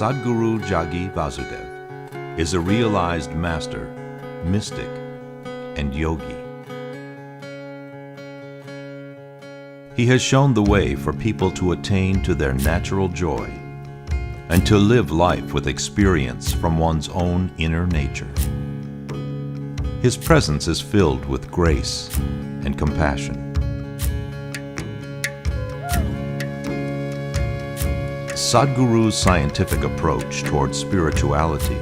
Sadhguru Jagi Vasudev is a realized master, mystic, and yogi. He has shown the way for people to attain to their natural joy and to live life with experience from one's own inner nature. His presence is filled with grace and compassion. Sadhguru's scientific approach towards spirituality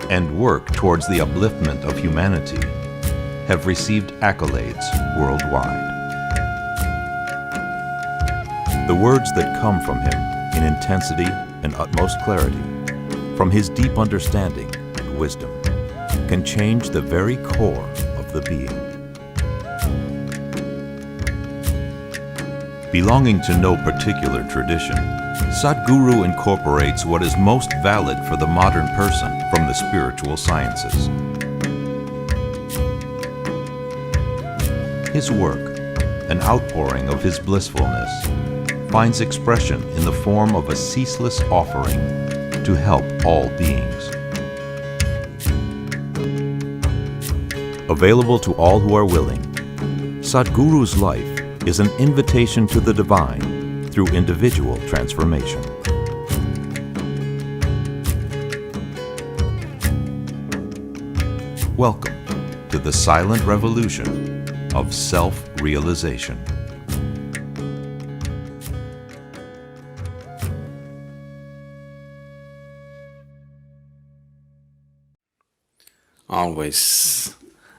and work towards the upliftment of humanity have received accolades worldwide. The words that come from him in intensity and utmost clarity, from his deep understanding and wisdom, can change the very core of the being. Belonging to no particular tradition, Sadhguru incorporates what is most valid for the modern person from the spiritual sciences. His work, an outpouring of his blissfulness, finds expression in the form of a ceaseless offering to help all beings. Available to all who are willing, Sadhguru's life is an invitation to the divine through individual transformation. Welcome to the silent revolution of self-realization. Always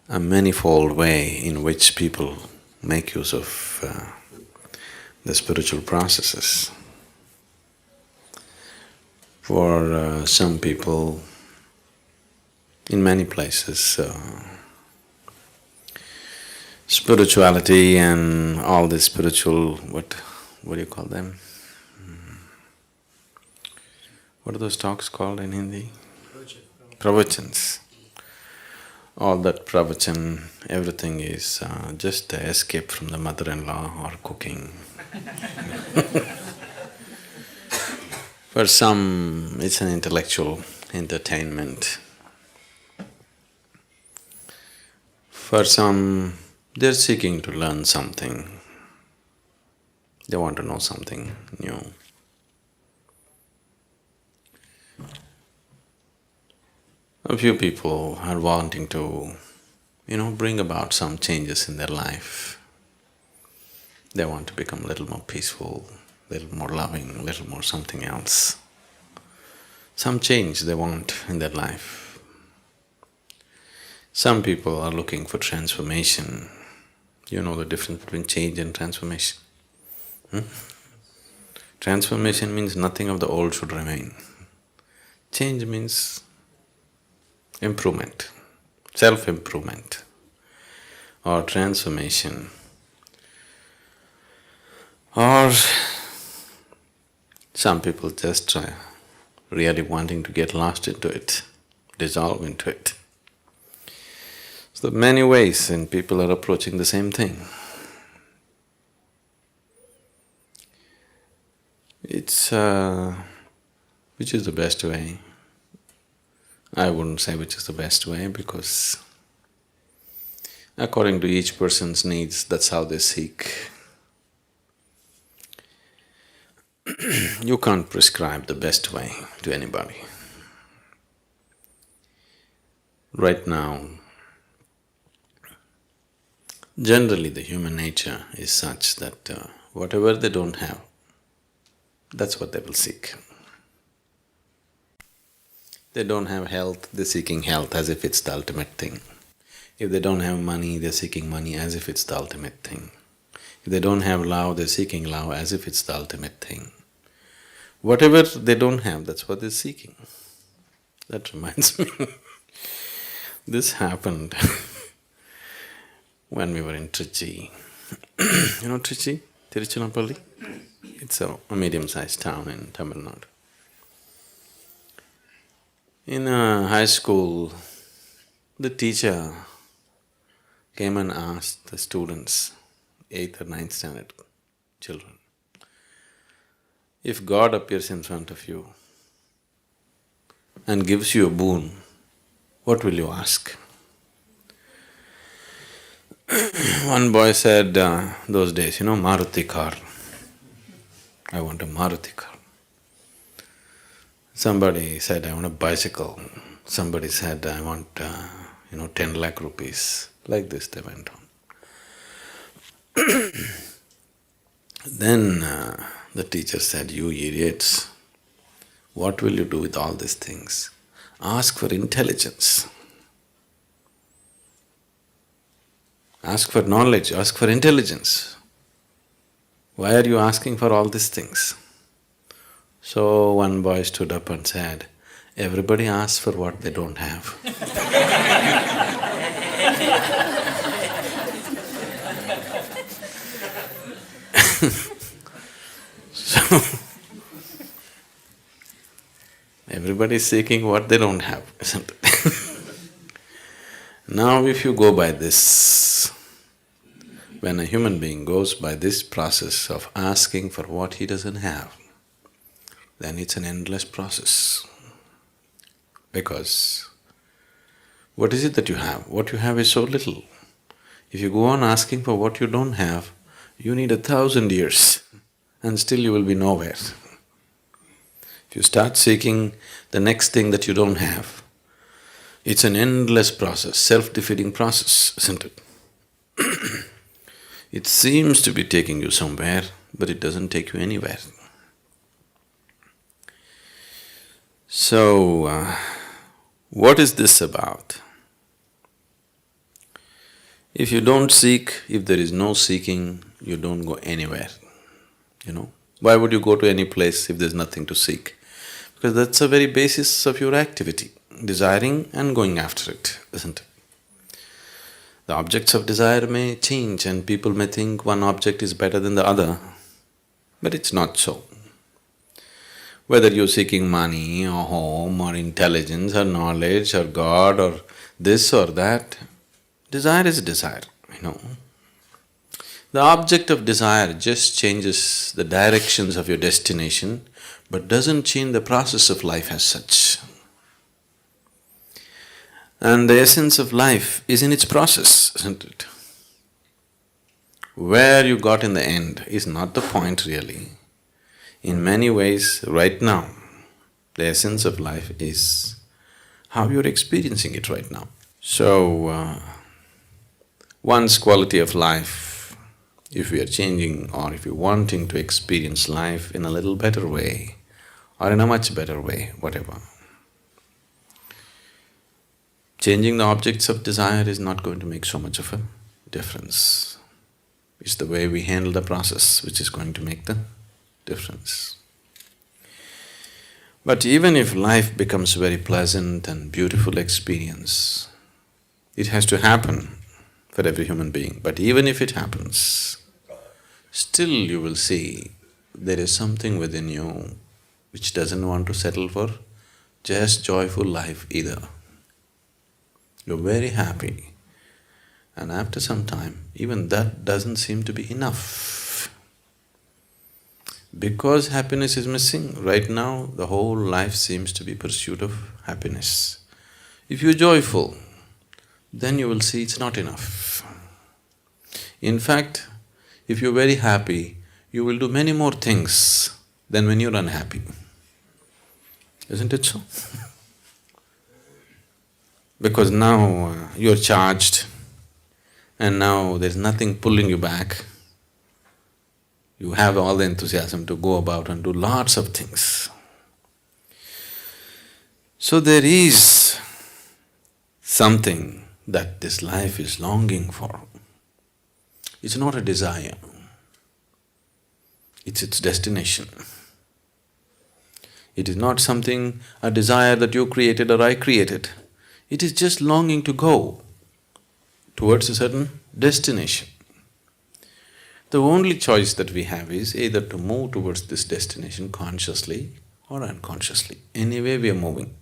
a manifold way in which people make use of the spiritual processes. For some people, in many places, spirituality and all the spiritual, what do you call them? What are those talks called in Hindi? Pravachans. All that pravachan, everything is just an escape from the mother-in-law or cooking. For some, it's an intellectual entertainment. For some, they're seeking to learn something. They want to know something new. A few people are wanting to, bring about some changes in their life. They want to become a little more peaceful, a little more loving, a little more something else. Some change they want in their life. Some people are looking for transformation. You know the difference between change and transformation? Transformation means nothing of the old should remain. Change means improvement, self-improvement or transformation. Or some people just really wanting to get lost into it, dissolve into it. So there are many ways and people are approaching the same thing. It's… which is the best way? I wouldn't say which is the best way because according to each person's needs, that's how they seek. You can't prescribe the best way to anybody. Right now, generally the human nature is such that whatever they don't have, that's what they will seek. They don't have health, they're seeking health as if it's the ultimate thing. If they don't have money, they're seeking money as if it's the ultimate thing. If they don't have love, they're seeking love as if it's the ultimate thing. Whatever they don't have, that's what they're seeking. That reminds me, this happened when we were in Trichy. You know Trichy? Tiruchirappalli? It's a medium-sized town in Tamil Nadu. In high school, the teacher came and asked the students, 8th or 9th standard children, if God appears in front of you, and gives you a boon, what will you ask? One boy said those days, Maruti car. I want a Maruti car. Somebody said, I want a bicycle. Somebody said, I want, 10 lakh rupees. Like this they went on. Then the teacher said, you idiots, what will you do with all these things? Ask for intelligence. Ask for knowledge, ask for intelligence. Why are you asking for all these things? So one boy stood up and said, everybody asks for what they don't have. So, everybody is seeking what they don't have, isn't it? Now if you go by this, when a human being goes by this process of asking for what he doesn't have, then it's an endless process. Because what is it that you have? What you have is so little. If you go on asking for what you don't have, you need 1,000 years and still you will be nowhere. If you start seeking the next thing that you don't have, it's an endless process, self-defeating process, isn't it? It seems to be taking you somewhere, but it doesn't take you anywhere. So, what is this about? If you don't seek, if there is no seeking, you don't go anywhere, Why would you go to any place if there's nothing to seek? Because that's the very basis of your activity, desiring and going after it, isn't it? The objects of desire may change and people may think one object is better than the other, but it's not so. Whether you're seeking money or home or intelligence or knowledge or God or this or that, desire is desire, The object of desire just changes the directions of your destination, but doesn't change the process of life as such. And the essence of life is in its process, isn't it? Where you got in the end is not the point really. In many ways, right now, the essence of life is how you're experiencing it right now. So, one's quality of life, if we are changing or if you're wanting to experience life in a little better way or in a much better way, whatever, changing the objects of desire is not going to make so much of a difference. It's the way we handle the process which is going to make the difference. But even if life becomes very pleasant and beautiful experience, it has to happen for every human being. But even if it happens, still you will see there is something within you which doesn't want to settle for just joyful life either. You're very happy, and after some time, even that doesn't seem to be enough. Because happiness is missing, right now the whole life seems to be pursuit of happiness. If you're joyful, then you will see it's not enough. In fact, if you're very happy, you will do many more things than when you're unhappy. Isn't it so? Because now you're charged and now there's nothing pulling you back. You have all the enthusiasm to go about and do lots of things. So there is something that this life is longing for. It's not a desire, it's its destination. It is not something, a desire that you created or I created. It is just longing to go towards a certain destination. The only choice that we have is either to move towards this destination consciously or unconsciously. Anyway we are moving.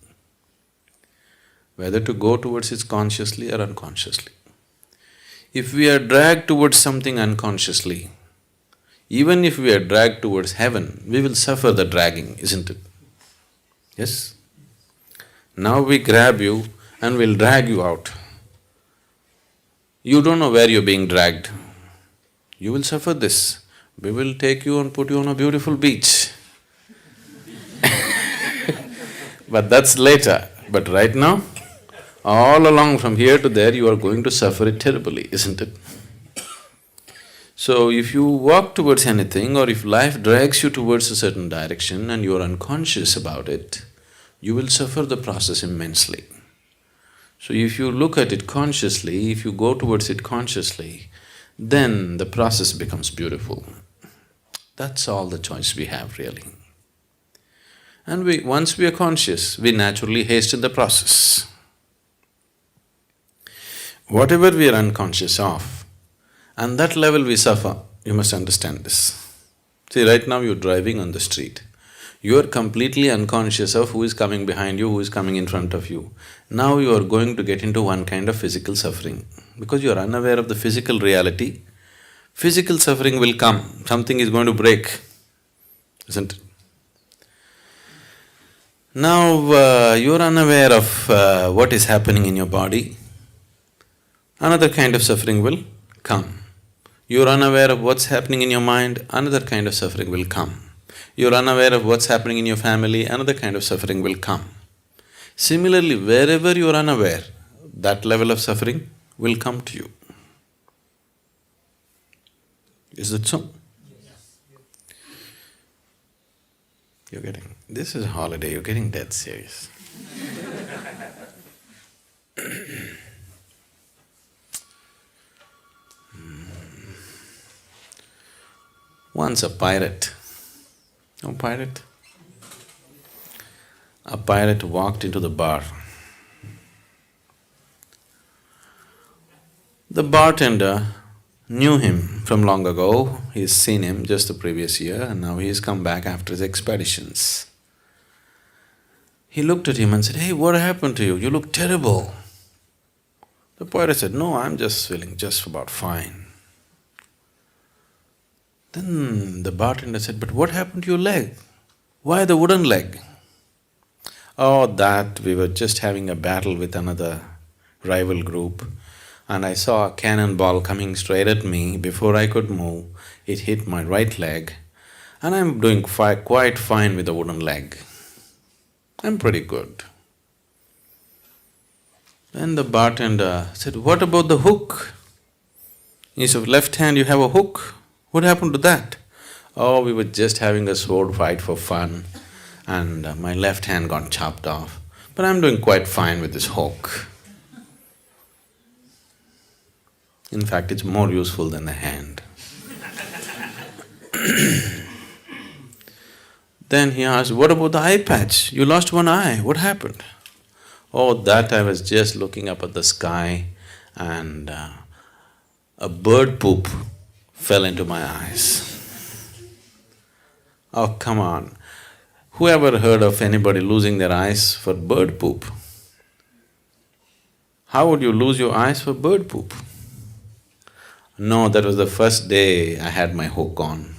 Whether to go towards it consciously or unconsciously. If we are dragged towards something unconsciously, even if we are dragged towards heaven, we will suffer the dragging, isn't it? Yes? Now we grab you and we'll drag you out. You don't know where you're being dragged. You will suffer this. We will take you and put you on a beautiful beach. But that's later. But right now, all along from here to there, you are going to suffer it terribly, isn't it? So if you walk towards anything or if life drags you towards a certain direction and you are unconscious about it, you will suffer the process immensely. So if you look at it consciously, if you go towards it consciously, then the process becomes beautiful. That's all the choice we have really. And once we are conscious, we naturally hasten the process. Whatever we are unconscious of, and that level we suffer, you must understand this. See, right now you're driving on the street. You are completely unconscious of who is coming behind you, who is coming in front of you. Now you are going to get into one kind of physical suffering. Because you are unaware of the physical reality, physical suffering will come, something is going to break, isn't it? Now, you're unaware of what is happening in your body, another kind of suffering will come. You're unaware of what's happening in your mind, another kind of suffering will come. You're unaware of what's happening in your family, another kind of suffering will come. Similarly, wherever you're unaware, that level of suffering will come to you. Is it so? You're getting… this is a holiday, you're getting dead serious. Once a pirate… know pirate? A pirate walked into the bar. The bartender knew him from long ago, he's seen him just the previous year and now he's come back after his expeditions. He looked at him and said, "Hey, what happened to you? You look terrible." The pirate said, "No, I'm just feeling just about fine." Then the bartender said, "But what happened to your leg? Why the wooden leg?" "Oh, that we were just having a battle with another rival group and I saw a cannonball coming straight at me. Before I could move, it hit my right leg and I'm doing quite fine with the wooden leg. I'm pretty good." Then the bartender said, "What about the hook? In your left hand you have a hook. What happened to that?" "Oh, we were just having a sword fight for fun and my left hand got chopped off, but I'm doing quite fine with this hook." In fact, it's more useful than the hand. Then he asked, "What about the eye patch? You lost one eye, what happened?" "Oh, that I was just looking up at the sky and a bird poop fell into my eyes." Oh, come on. Who ever heard of anybody losing their eyes for bird poop? How would you lose your eyes for bird poop? No, that was the first day I had my hook on.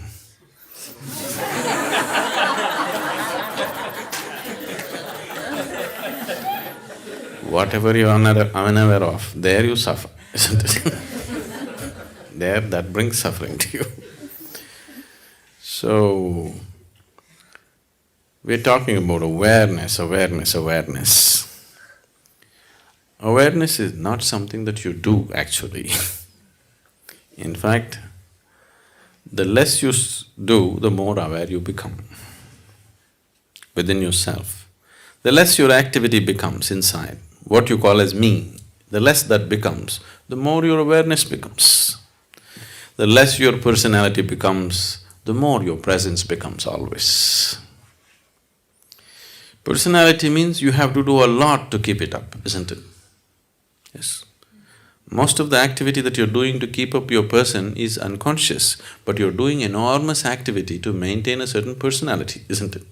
Whatever you're unaware of, there you suffer, isn't it? There, that brings suffering to you. So, we're talking about awareness. Awareness is not something that you do actually. In fact, the less you do, the more aware you become within yourself. The less your activity becomes inside, what you call as me, the less that becomes, the more your awareness becomes. The less your personality becomes, the more your presence becomes always. Personality means you have to do a lot to keep it up, isn't it? Yes. Most of the activity that you're doing to keep up your person is unconscious, but you're doing enormous activity to maintain a certain personality, isn't it?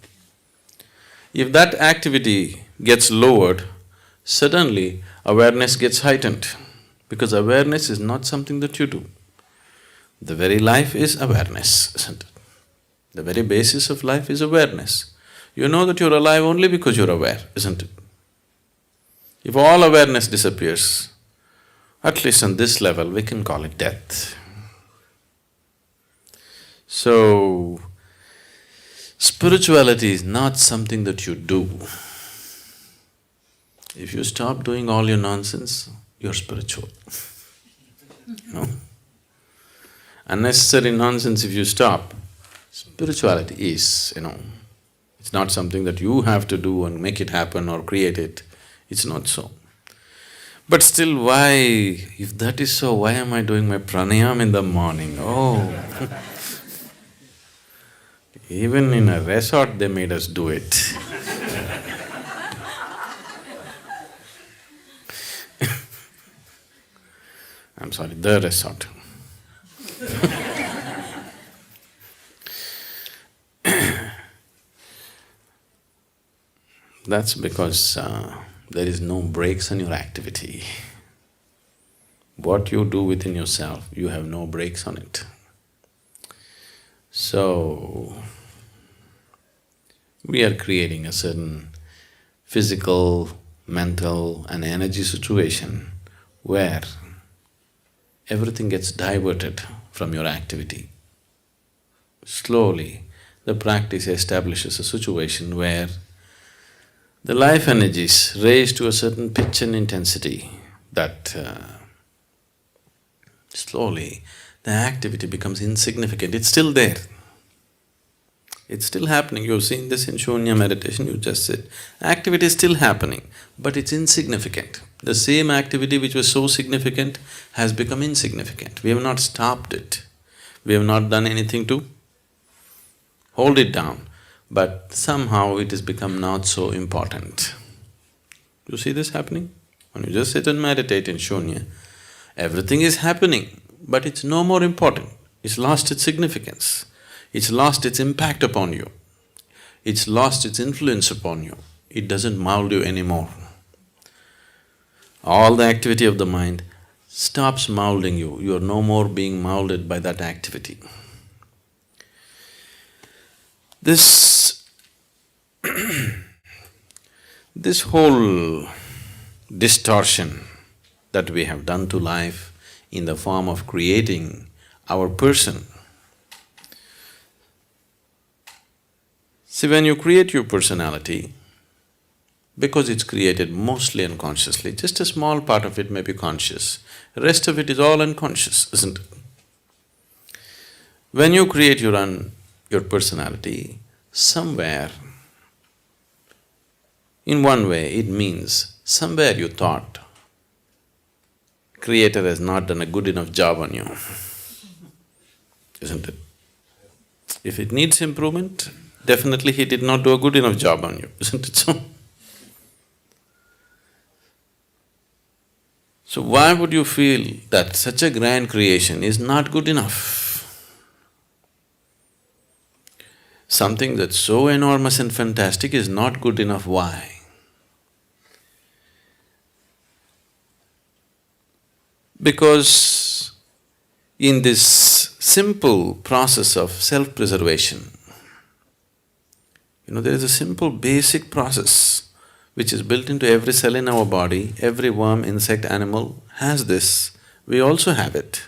If that activity gets lowered, suddenly awareness gets heightened, because awareness is not something that you do. The very life is awareness, isn't it? The very basis of life is awareness. You know that you're alive only because you're aware, isn't it? If all awareness disappears, at least on this level, we can call it death. So, spirituality is not something that you do. If you stop doing all your nonsense, you're spiritual. Unnecessary nonsense if you stop, spirituality is, it's not something that you have to do and make it happen or create it. It's not so. But still, why… if that is so, why am I doing my pranayam in the morning? Oh even in a resort they made us do it. I'm sorry, the resort. That's because there is no breaks in your activity. What you do within yourself, you have no breaks on it. So, we are creating a certain physical, mental and energy situation where everything gets diverted from your activity. Slowly, the practice establishes a situation where the life energies raise to a certain pitch and intensity that slowly the activity becomes insignificant. It's still there. It's still happening. You've seen this in Shunya meditation, you just said. Activity is still happening, but it's insignificant. The same activity which was so significant has become insignificant. We have not stopped it. We have not done anything to hold it down, but somehow it has become not so important. You see this happening? When you just sit and meditate in Shunya, everything is happening, but it's no more important. It's lost its significance. It's lost its impact upon you. It's lost its influence upon you. It doesn't mold you anymore. All the activity of the mind stops molding you. You are no more being molded by that activity. This this whole distortion that we have done to life in the form of creating our person. See, when you create your personality, because it's created mostly unconsciously, just a small part of it may be conscious, the rest of it is all unconscious, isn't it? When you create your personality, somewhere, in one way, it means somewhere you thought, Creator has not done a good enough job on you, isn't it? If it needs improvement, definitely he did not do a good enough job on you, isn't it so? So why would you feel that such a grand creation is not good enough? Something that's so enormous and fantastic is not good enough, why? Because in this simple process of self-preservation, there is a simple basic process which is built into every cell in our body. Every worm, insect, animal has this, we also have it.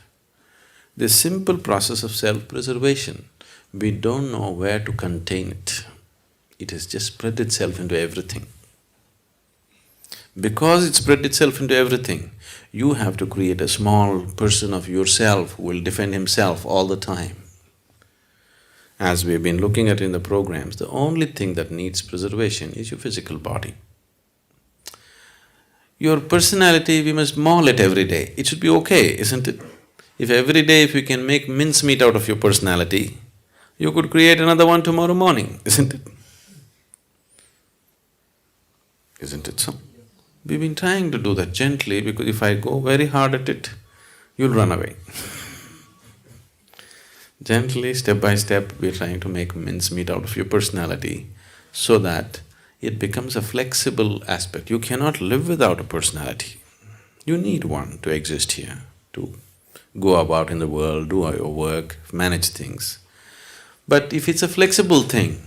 This simple process of self-preservation, we don't know where to contain it. It has just spread itself into everything. Because it spread itself into everything, you have to create a small person of yourself who will defend himself all the time. As we've been looking at in the programs, the only thing that needs preservation is your physical body. Your personality, we must maul it every day. It should be okay, isn't it? If every day if you can make mincemeat out of your personality, you could create another one tomorrow morning, isn't it? Isn't it so? We've been trying to do that gently because if I go very hard at it, you'll run away. Gently, step by step, we're trying to make mincemeat out of your personality so that it becomes a flexible aspect. You cannot live without a personality. You need one to exist here, to go about in the world, do your work, manage things. But if it's a flexible thing,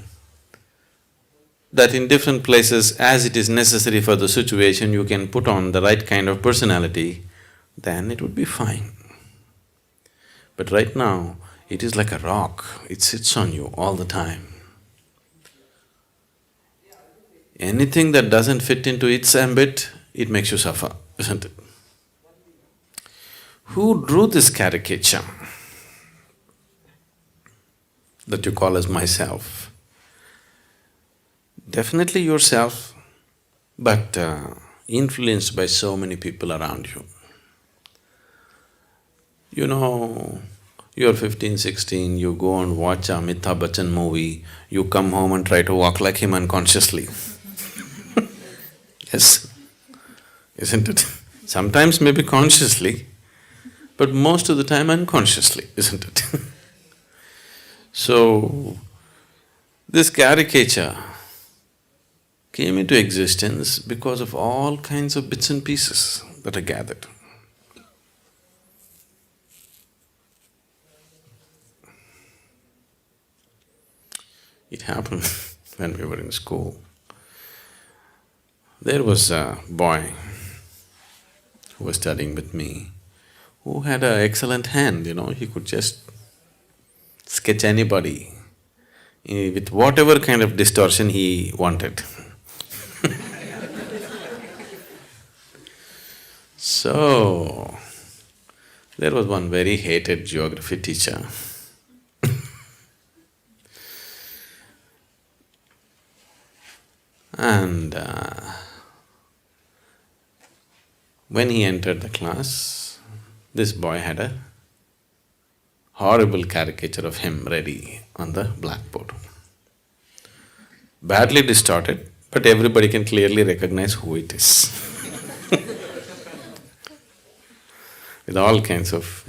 that in different places, as it is necessary for the situation, you can put on the right kind of personality, then it would be fine. But right now, it is like a rock, it sits on you all the time. Anything that doesn't fit into its ambit, it makes you suffer, isn't it? Who drew this caricature that you call as myself? Definitely yourself, but influenced by so many people around you. You know, you're 15, 16, you go and watch a Amitabh Bachchan movie, you come home and try to walk like him unconsciously. Yes, isn't it? Sometimes maybe consciously, but most of the time unconsciously, isn't it? So, this caricature came into existence because of all kinds of bits and pieces that are gathered. It happened when we were in school. There was a boy who was studying with me, who had an excellent hand, he could just sketch anybody with whatever kind of distortion he wanted. So, there was one very hated geography teacher. And when he entered the class, this boy had a horrible caricature of him ready on the blackboard. Badly distorted, but everybody can clearly recognize who it is. With all kinds of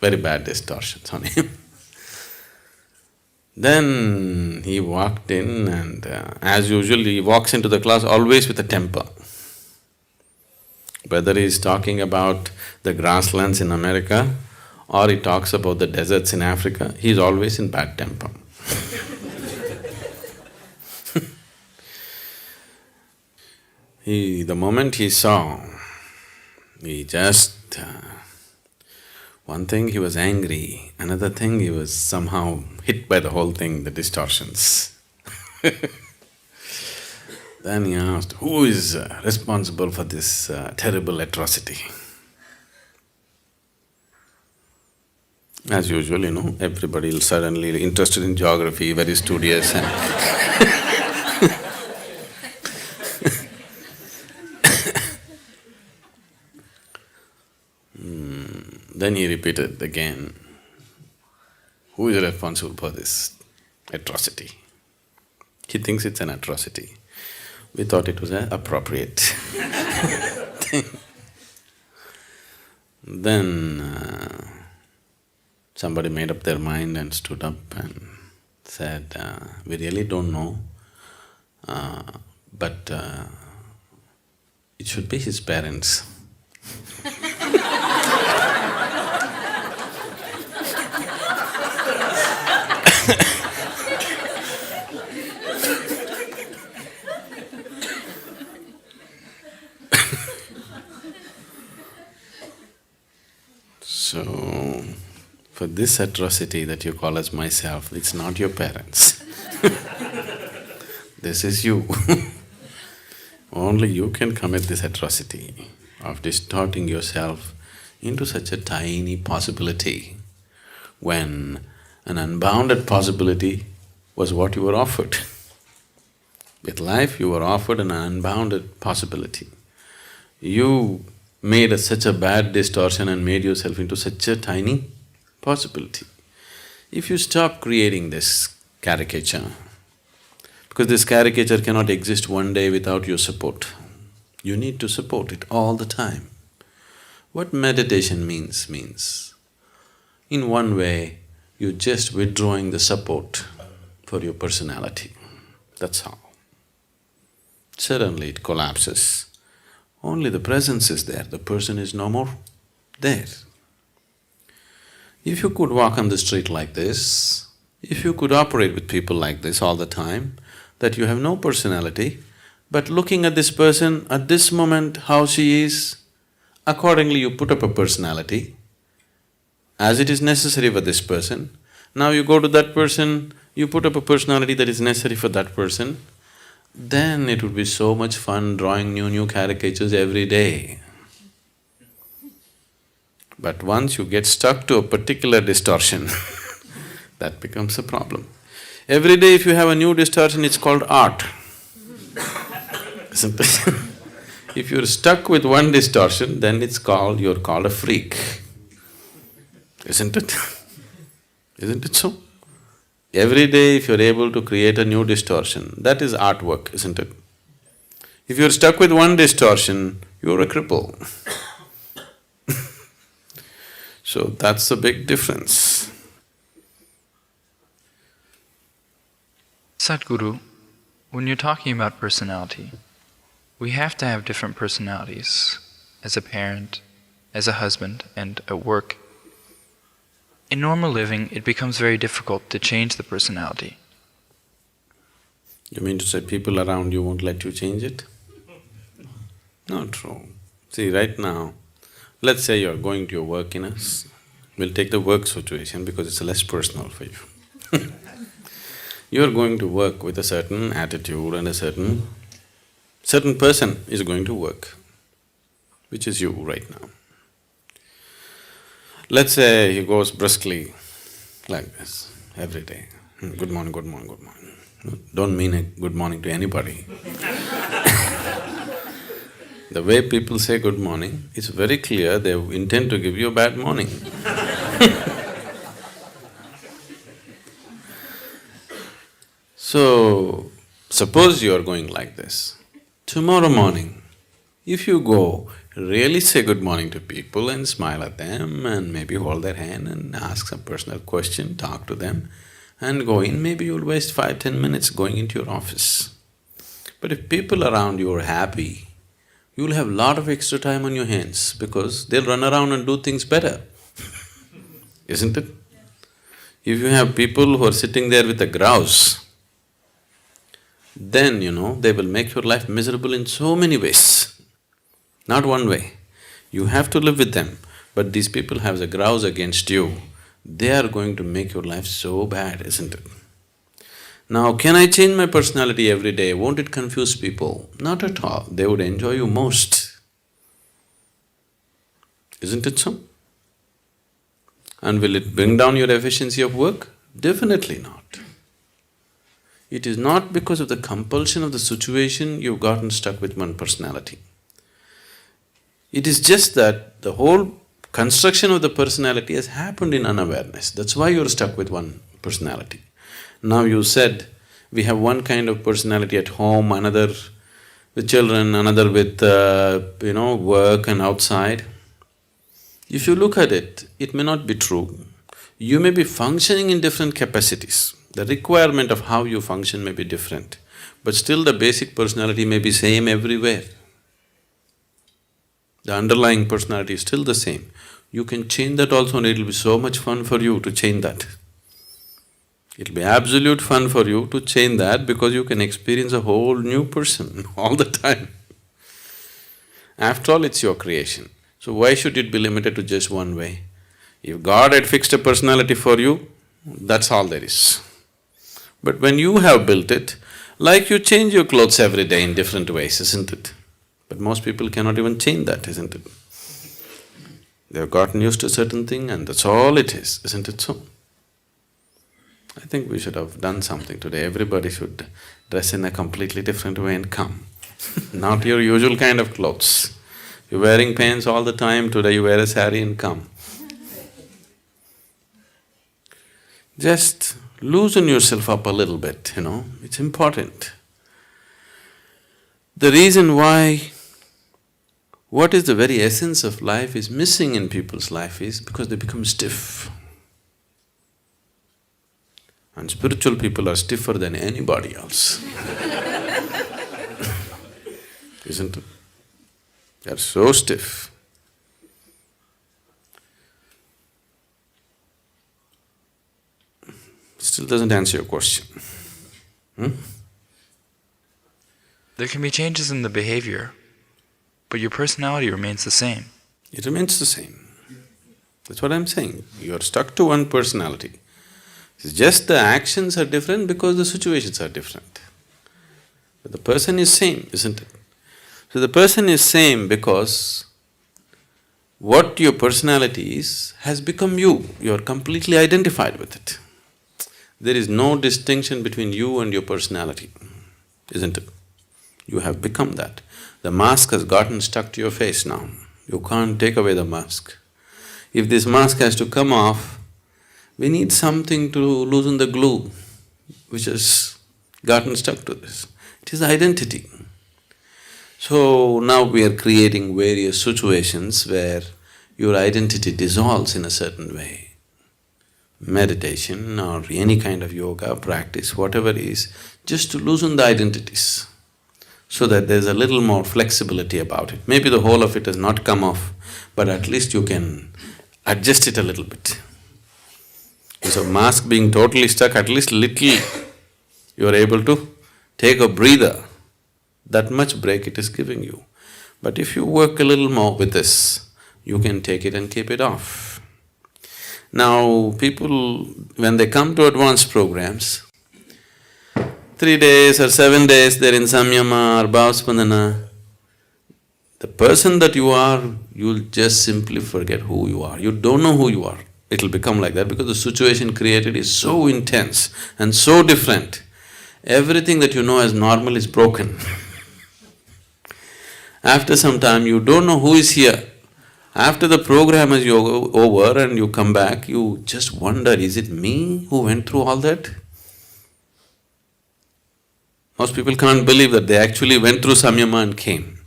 very bad distortions on him. Then he walked in and as usual he walks into the class always with a temper. Whether he's talking about the grasslands in America or he talks about the deserts in Africa, he's always in bad temper. The moment he saw, he just… one thing he was angry, another thing he was somehow hit by the whole thing, the distortions. Then he asked, who is responsible for this terrible atrocity? As usual, everybody will suddenly interested in geography, very studious and Then he repeated again, who is responsible for this atrocity? He thinks it's an atrocity. We thought it was an appropriate thing. Then somebody made up their mind and stood up and said, we really don't know, but it should be his parents. So, for this atrocity that you call as myself, it's not your parents. This is you. Only you can commit this atrocity of distorting yourself into such a tiny possibility when an unbounded possibility was what you were offered. With life, you were offered an unbounded possibility. You made such a bad distortion and made yourself into such a tiny possibility. If you stop creating this caricature, because this caricature cannot exist one day without your support, you need to support it all the time. What meditation means, in one way, you're just withdrawing the support for your personality, that's all. Suddenly it collapses. Only the presence is there, the person is no more there. If you could walk on the street like this, if you could operate with people like this all the time, that you have no personality, but looking at this person at this moment, how she is, accordingly you put up a personality as it is necessary for this person. Now you go to that person, you put up a personality that is necessary for that person, then it would be so much fun drawing new caricatures every day. But once you get stuck to a particular distortion, that becomes a problem. Every day if you have a new distortion, it's called art. Isn't it? If you're stuck with one distortion, then you're called a freak. Isn't it? Isn't it so? Every day if you're able to create a new distortion, that is artwork, isn't it? If you're stuck with one distortion, you're a cripple. So that's the big difference. Sadhguru, when you're talking about personality, we have to have different personalities as a parent, as a husband, and at work. In normal living, it becomes very difficult to change the personality. You mean to say people around you won't let you change it? Not true. See, right now, let's say you're going to your work we'll take the work situation because it's less personal for you. You're going to work with a certain attitude and a certain person is going to work, which is you right now. Let's say he goes briskly like this every day. Good morning, good morning, good morning. Don't mean a good morning to anybody. The way people say good morning, it's very clear they intend to give you a bad morning. So, suppose you are going like this. Tomorrow morning, if you go, really say good morning to people and smile at them and maybe hold their hand and ask some personal question, talk to them and go in, maybe you'll waste 5–10 minutes going into your office. But if people around you are happy, you'll have a lot of extra time on your hands because they'll run around and do things better, isn't it? If you have people who are sitting there with a grouse, then, they will make your life miserable in so many ways. Not one way. You have to live with them, but these people have a grouse against you. They are going to make your life so bad, isn't it? Now, can I change my personality every day? Won't it confuse people? Not at all. They would enjoy you most. Isn't it so? And will it bring down your efficiency of work? Definitely not. It is not because of the compulsion of the situation you've gotten stuck with one personality. It is just that the whole construction of the personality has happened in unawareness, that's why you're stuck with one personality. Now you said, we have one kind of personality at home, another with children, another with work and outside. If you look at it, it may not be true. You may be functioning in different capacities. The requirement of how you function may be different, but still the basic personality may be same everywhere. The underlying personality is still the same. You can change that also and it'll be so much fun for you to change that. It'll be absolute fun for you to change that because you can experience a whole new person all the time. After all, it's your creation. So why should it be limited to just one way? If God had fixed a personality for you, that's all there is. But when you have built it, like you change your clothes every day in different ways, isn't it? But most people cannot even change that, isn't it? They've gotten used to a certain thing and that's all it is, isn't it so? I think we should have done something today. Everybody should dress in a completely different way and come. Not your usual kind of clothes. You're wearing pants all the time, today you wear a saree and come. Just loosen yourself up a little bit, it's important. The reason why what is the very essence of life is missing in people's life is because they become stiff. And spiritual people are stiffer than anybody else. Isn't it? They're so stiff. Still doesn't answer your question. There can be changes in the behavior, but your personality remains the same. It remains the same. That's what I'm saying. You're stuck to one personality. It's just the actions are different because the situations are different. But the person is same, isn't it? So the person is same because what your personality is has become you. You're completely identified with it. There is no distinction between you and your personality, isn't it? You have become that. The mask has gotten stuck to your face now. You can't take away the mask. If this mask has to come off, we need something to loosen the glue which has gotten stuck to this. It is identity. So now we are creating various situations where your identity dissolves in a certain way. Meditation or any kind of yoga practice, whatever is, just to loosen the identities so that there's a little more flexibility about it. Maybe the whole of it has not come off, but at least you can adjust it a little bit. So mask being totally stuck, at least little you are able to take a breather. That much break it is giving you. But if you work a little more with this, you can take it and keep it off. Now, people, when they come to advanced programs, 3 days or 7 days they're in Samyama or Bhavaspandana, the person that you are, you'll just simply forget who you are. You don't know who you are. It'll become like that because the situation created is so intense and so different. Everything that you know as normal is broken. After some time, you don't know who is here. After the program is over and you come back, you just wonder, is it me who went through all that? Most people can't believe that they actually went through Samyama and came.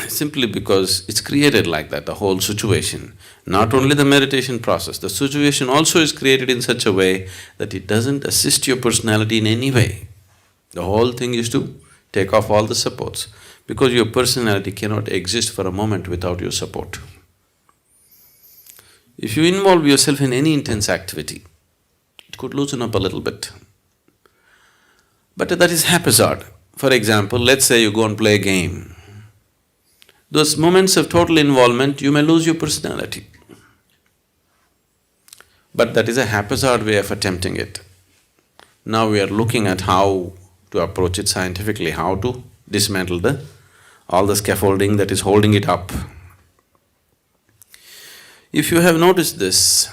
Simply because it's created like that, the whole situation. Not only the meditation process, the situation also is created in such a way that it doesn't assist your personality in any way. The whole thing is to take off all the supports, because your personality cannot exist for a moment without your support. If you involve yourself in any intense activity, it could loosen up a little bit. But that is haphazard. For example, let's say you go and play a game. Those moments of total involvement, you may lose your personality. But that is a haphazard way of attempting it. Now we are looking at how to approach it scientifically, how to dismantle all the scaffolding that is holding it up. If you have noticed this,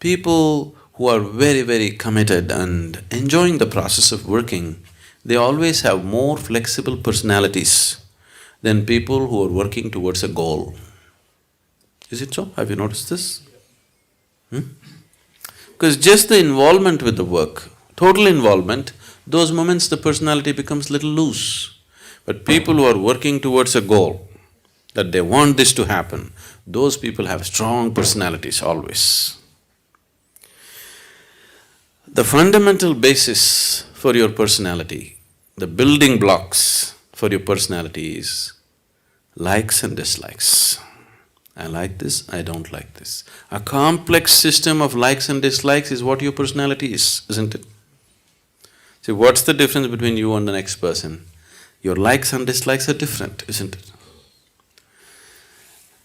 people who are very, very committed and enjoying the process of working, they always have more flexible personalities than people who are working towards a goal. Is it so? Have you noticed this? Because just the involvement with the work, total involvement, those moments the personality becomes little loose. But people who are working towards a goal, that they want this to happen, those people have strong personalities always. The fundamental basis for your personality, the building blocks for your personality is likes and dislikes. I like this, I don't like this. A complex system of likes and dislikes is what your personality is, isn't it? See, what's the difference between you and the next person? Your likes and dislikes are different, isn't it?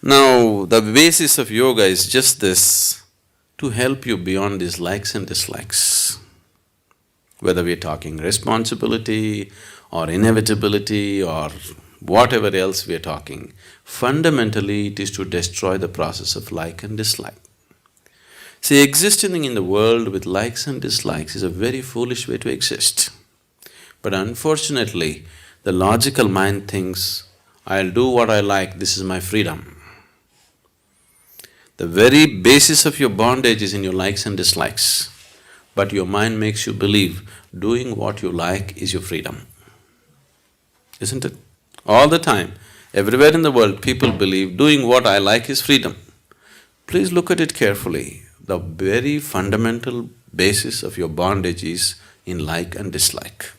Now, the basis of yoga is just this, to help you beyond these likes and dislikes. Whether we're talking responsibility or inevitability or whatever else we're talking, fundamentally it is to destroy the process of like and dislike. See, existing in the world with likes and dislikes is a very foolish way to exist. But unfortunately, the logical mind thinks, I'll do what I like, this is my freedom. The very basis of your bondage is in your likes and dislikes, but your mind makes you believe doing what you like is your freedom. Isn't it? All the time, everywhere in the world, people believe doing what I like is freedom. Please look at it carefully. The very fundamental basis of your bondage is in like and dislike.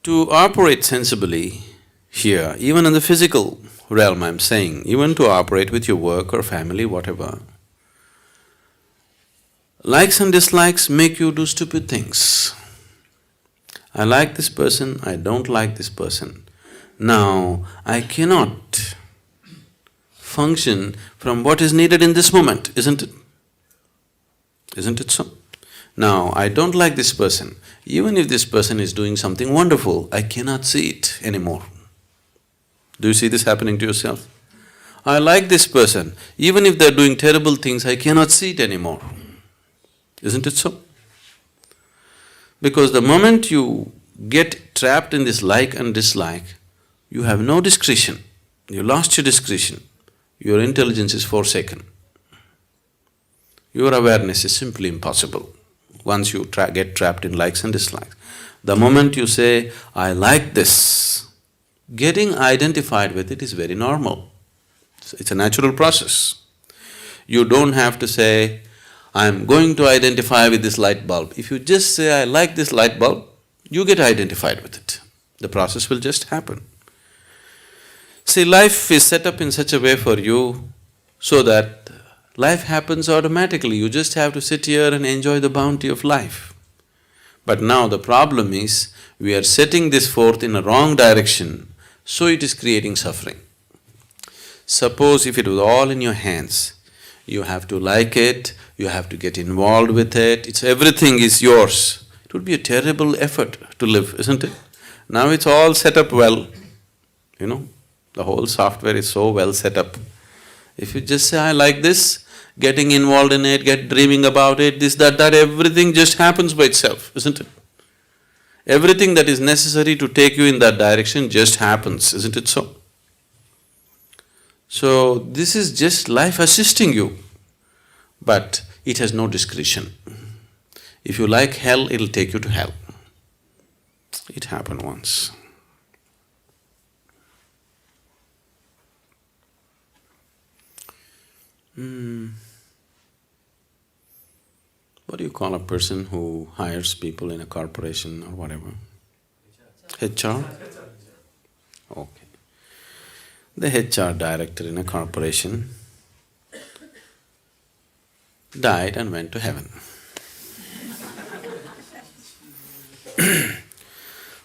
To operate sensibly here, even in the physical realm I'm saying, even to operate with your work or family, whatever, Likes and dislikes make you do stupid things. I like this person, I don't like this person. Now, I cannot function from what is needed in this moment, isn't it? Isn't it so? Now, I don't like this person. Even if this person is doing something wonderful, I cannot see it anymore. Do you see this happening to yourself? I like this person. Even if they're doing terrible things, I cannot see it anymore. Isn't it so? Because the moment you get trapped in this like and dislike, you have no discretion. You lost your discretion. Your intelligence is forsaken. Your awareness is simply impossible once you get trapped in likes and dislikes. The moment you say, I like this, getting identified with it is very normal. It's a natural process. You don't have to say, I'm going to identify with this light bulb. If you just say, I like this light bulb, you get identified with it. The process will just happen. See, life is set up in such a way for you so that life happens automatically. You just have to sit here and enjoy the bounty of life. But now the problem is, we are setting this forth in a wrong direction, so it is creating suffering. Suppose if it was all in your hands, you have to like it, you have to get involved with it, everything is yours. It would be a terrible effort to live, isn't it? Now it's all set up well, the whole software is so well set up. If you just say, I like this, getting involved in it, dreaming about it, this, that, everything just happens by itself, isn't it? Everything that is necessary to take you in that direction just happens, isn't it so? So, this is just life assisting you, but it has no discretion. If you like hell, it'll take you to hell. It happened once. What do you call a person who hires people in a corporation or whatever? HR? Okay. The HR director in a corporation died and went to heaven.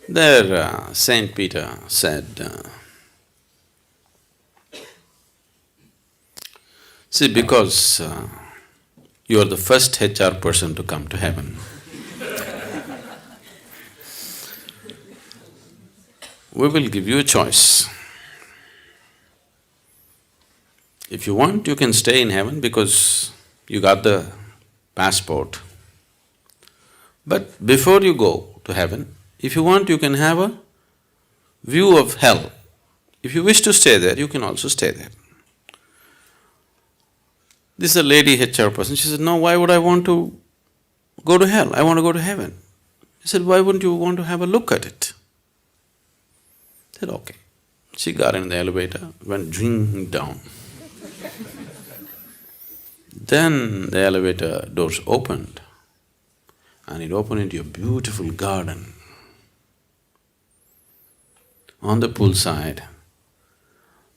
There, Saint Peter said, see, because you are the first HR person to come to heaven, we will give you a choice. If you want, you can stay in heaven because you got the passport. But before you go to heaven, if you want, you can have a view of hell. If you wish to stay there, you can also stay there. This is a lady HR person. She said, no, why would I want to go to hell? I want to go to heaven. He said, why wouldn't you want to have a look at it? I said, okay. She got in the elevator, went ding down. Then the elevator doors opened, and it opened into a beautiful garden. On the poolside,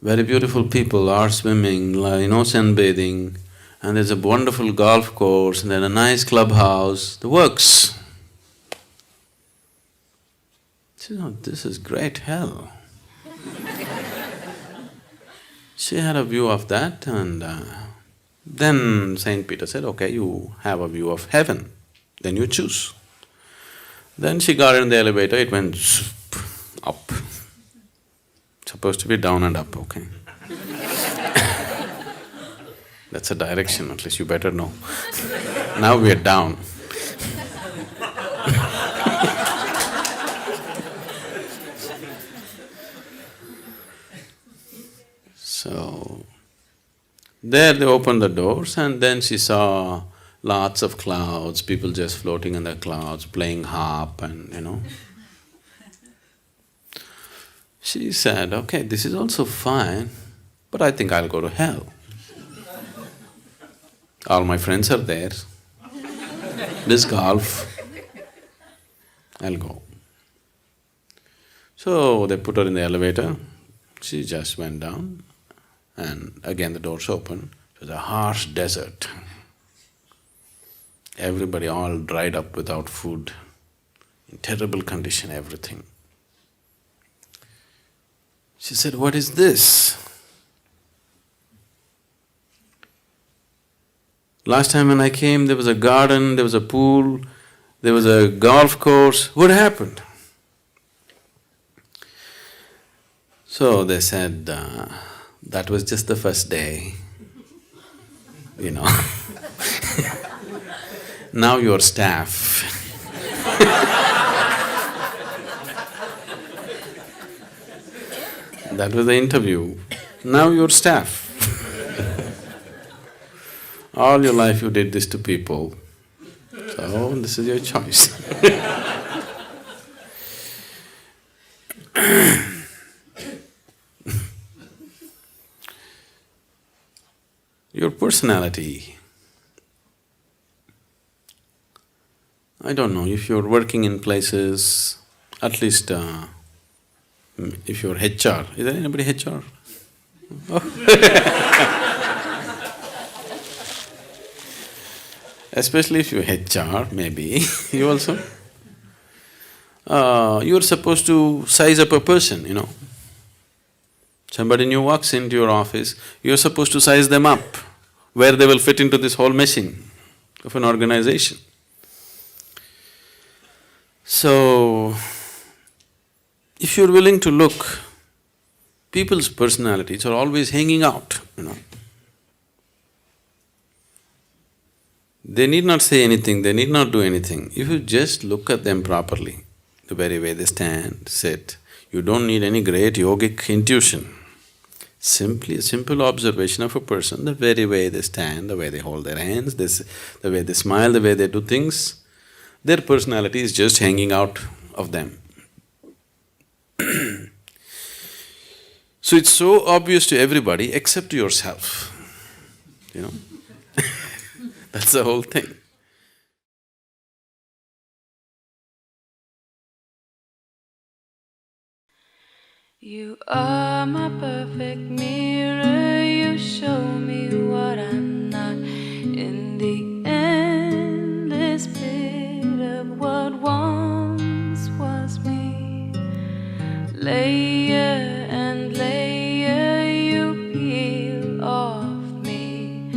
very beautiful people are swimming, sunbathing, and there's a wonderful golf course, and then a nice clubhouse, the works. She said, oh, this is great hell. She had a view of that, and then Saint Peter said, okay, you have a view of heaven, then you choose. Then she got in the elevator, it went up. Supposed to be down and up, okay? That's a direction, at least you better know. Now we are down. So, there they opened the doors, and then she saw lots of clouds, people just floating in the clouds, playing harp and She said, okay, this is also fine, but I think I'll go to hell. All my friends are there, this golf, I'll go. So they put her in the elevator, she just went down, and again the doors opened. It was a harsh desert. Everybody all dried up without food, in terrible condition, everything. She said, "What is this? Last time when I came, there was a garden, there was a pool, there was a golf course. What happened?" So they said, that was just the first day, you know. Now you're staff. That was the interview. Now you're staff. All your life you did this to people, so this is your choice. Your personality. I don't know, if you're working in places, at least if you're HR, is there anybody HR? Oh. Especially if you're HR, maybe, you also. You're supposed to size up a person, you know. Somebody new walks into your office, you're supposed to size them up, where they will fit into this whole machine of an organization. So, if you're willing to look, people's personalities are always hanging out, you know. They need not say anything, they need not do anything. If you just look at them properly, the very way they stand, sit, you don't need any great yogic intuition. Simply a simple observation of a person, the very way they stand, the way they hold their hands, the way they smile, the way they do things, their personality is just hanging out of them. So it's so obvious to everybody except to yourself, you know. That's the whole thing. You are my perfect mirror, you show me what I'm not. In the endless pit of what once was me, layer and layer you peel off me.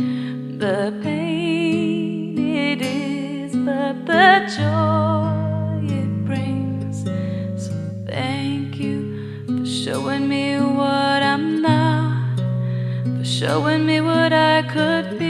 The pain it is, but the joy it brings. So thank you for showing me what I'm not, for showing me what I could be.